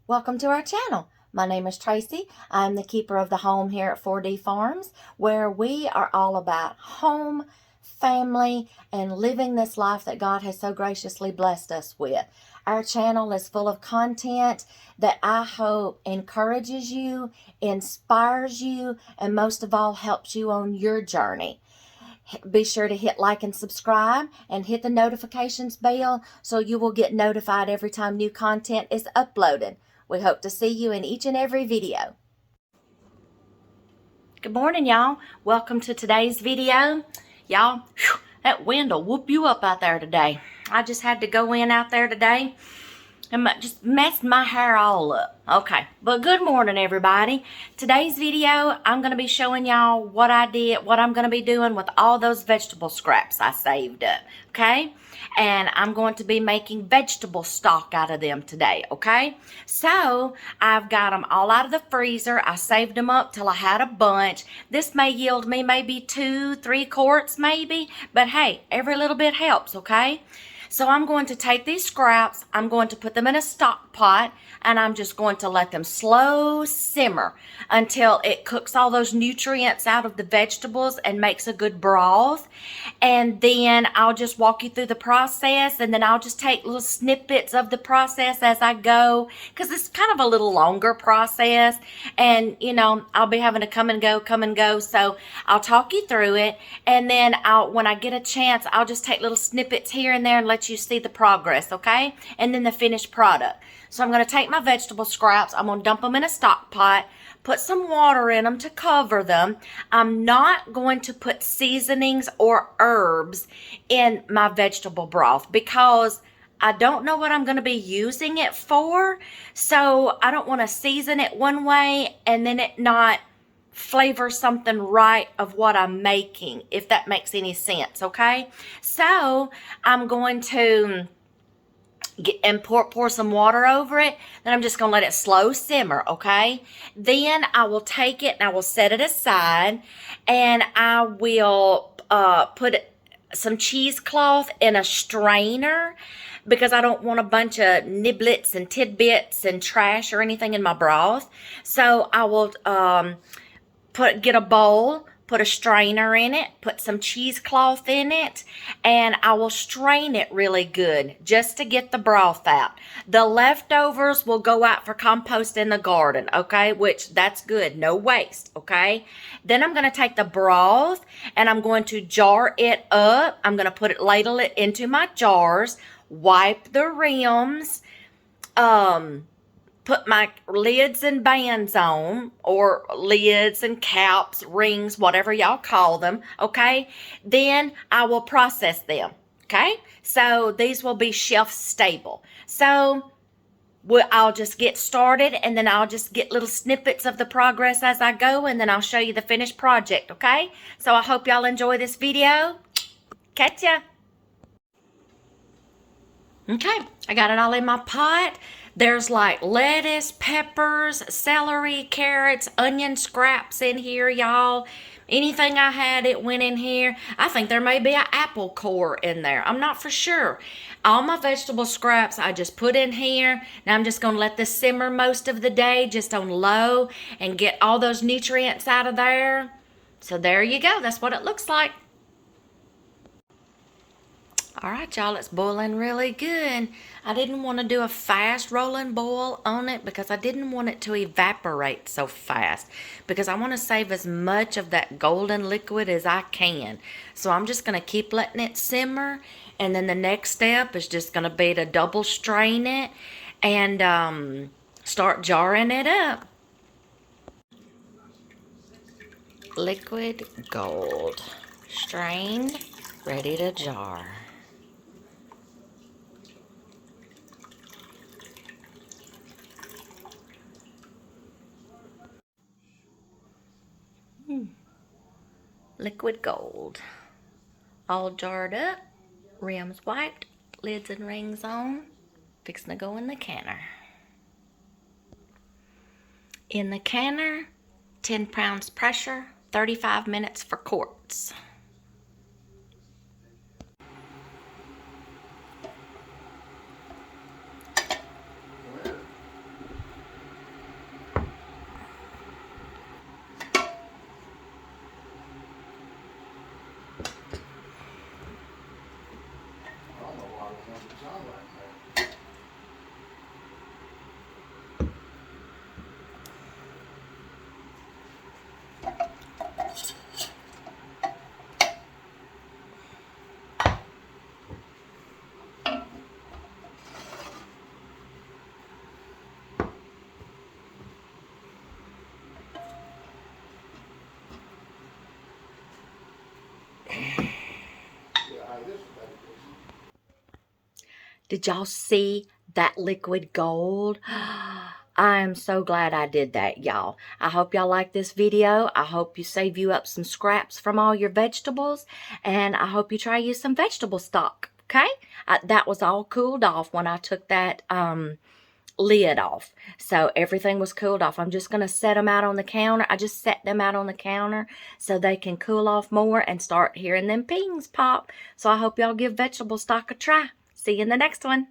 Welcome to our channel. My name is Tracy. I'm the keeper of the home here at 4D Farms, where we are all about home, family, and living this life that God has so graciously blessed us with. Our channel is full of content that I hope encourages you, inspires you, and most of all helps you on your journey. Be sure to hit like and subscribe and hit the notifications bell so you will get notified every time new content is uploaded. We hope to see you in each and every video. Good morning, y'all. Welcome to today's video. Y'all, that wind will whoop you up out there today. I just had to go in out there today and just messed my hair all up. Okay, but good morning, everybody. Today's video, I'm going to be showing y'all what I did, what I'm going to be doing with all those vegetable scraps I saved up, okay? And I'm going to be making vegetable stock out of them today, okay? So, I've got them all out of the freezer. I saved them up till I had a bunch. This may yield me maybe 2-3 quarts maybe, but hey, every little bit helps, okay? So I'm going to take these scraps, I'm going to put them in a stock pot, and I'm just going to let them slow simmer until it cooks all those nutrients out of the vegetables and makes a good broth. And then I'll just walk you through the process, and then I'll just take little snippets of the process as I go, because it's kind of a little longer process, and you know, I'll be having to come and go, so I'll talk you through it, and then when I get a chance, I'll just take little snippets here and there and let you see the progress, okay? And then the finished product. So I'm going to take my vegetable scraps, I'm going to dump them in a stock pot, put some water in them to cover them. I'm not going to put seasonings or herbs in my vegetable broth because I don't know what I'm going to be using it for. So I don't want to season it one way and then it not flavor something right of what I'm making, if that makes any sense, okay? So I'm going to get and pour some water over it. Then I'm just going to let it slow simmer, okay? Then I will take it and I will set it aside, and I will put some cheesecloth in a strainer because I don't want a bunch of niblets and tidbits and trash or anything in my broth. So I will get a bowl, put a strainer in it, put some cheesecloth in it, and I will strain it really good just to get the broth out. The leftovers will go out for compost in the garden, okay? Which, that's good, no waste, okay? Then I'm going to take the broth and I'm going to jar it up. I'm going to ladle it into my jars, wipe the rims, put my lids and bands on, or lids and caps, rings, whatever y'all call them, okay? Then I will process them, okay? So these will be shelf stable. So I'll just get started, and then I'll just get little snippets of the progress as I go, and then I'll show you the finished project, okay? So I hope y'all enjoy this video. Catch ya. Okay, I got it all in my pot. There's like lettuce, peppers, celery, carrots, onion scraps in here, y'all. Anything I had, it went in here. I think there may be an apple core in there. I'm not for sure. All my vegetable scraps I just put in here. Now I'm just going to let this simmer most of the day, just on low, and get all those nutrients out of there. So there you go. That's what it looks like. All right, y'all, it's boiling really good. I didn't want to do a fast rolling boil on it because I didn't want it to evaporate so fast, because I want to save as much of that golden liquid as I can. So I'm just going to keep letting it simmer, and then the next step is just going to be to double strain it and start jarring it up. Liquid gold, strained, ready to jar. Liquid gold. All jarred up, rims wiped, lids and rings on. Fixing to go in the canner. In the canner, 10 pounds pressure, 35 minutes for quarts. Did y'all see that liquid gold? I am so glad I did that, y'all. I hope y'all like this video. I hope you save you up some scraps from all your vegetables. And I hope you try use some vegetable stock, okay? That was all cooled off when I took that lid off. So everything was cooled off. I'm just going to set them out on the counter. I just set them out on the counter so they can cool off more and start hearing them pings pop. So I hope y'all give vegetable stock a try. See you in the next one.